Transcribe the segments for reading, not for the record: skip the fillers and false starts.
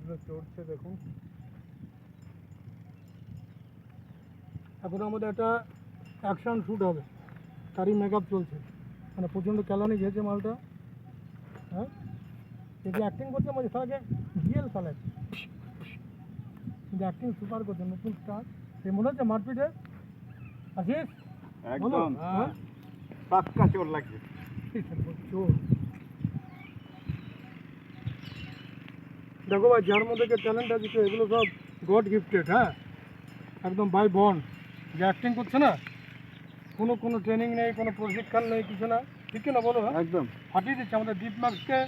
পিছনে চড়ছে দেখুন। এখন আমাদের একটা অ্যাকশন শ্যুট হবে, তারই মেকআপ চলছে, মানে প্রচণ্ড ক্যালানি খেয়েছে মালটা। হ্যাঁ, এই যে অ্যাক্টিং করছে মানে তাকে রিয়েল ফেলে, কিন্তু অ্যাক্টিং সুপার করছে। নতুন স্টার, এই মনে হচ্ছে মারপিটে আসিস একদম পাক্কা চোর লাগছে। চোর। দেখো ভাই, যার মধ্যে যে ট্যালেন্ট আছে এগুলো সব গড গিফটেড। হ্যাঁ, একদম বাই বর্ন। যে অ্যাক্টিং করছে না, কোনো ট্রেনিং নেই, কোনো প্রশিক্ষণ নেই, কিছু না, ঠিক না বলো? হ্যাঁ, একদম ফাটিয়ে দিচ্ছে আমাদের দীপ মার্কসকে।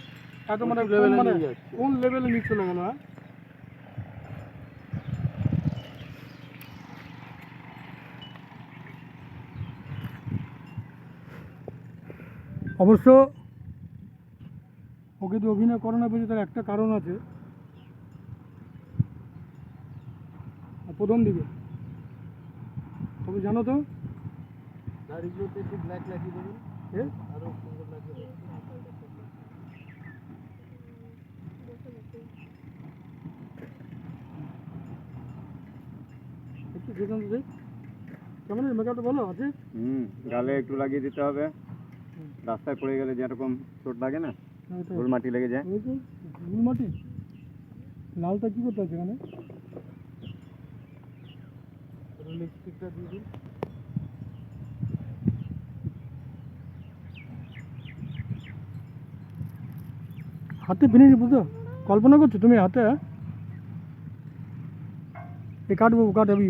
এত মানে উঁচু level এ মানে নিয়ে যাচ্ছে। কোন লেভেলে নিয়ে চলে গেল। হ্যাঁ, অবশ্য ওকে যে অভিনয় করে না বুঝি তার একটা কারণ আছে। প্রথম দিকে তবে জানো তো, দাড়িগুলোতে একটু ব্ল্যাক লাগিয়ে দেবেন, এ আরো সুন্দর লাগবে দেখতে। একটু দেখুন তো দেখ কেমন মেকআপটা ভালো আছে। গালে একটু লাগিয়ে দিতে হবে, রাস্তায় পড়ে গেলে যেরকম চোট লাগে না, ধুল মাটি লেগে যায়। ধুল মাটি। লালটা কি করতে আছে এখানে? লিপস্টিকটা দিয়ে দিন। হাতে ফিনিশ বুঝতো, কল্পনা করছো তুমি হাতে? এ কাটবো কাটাবি।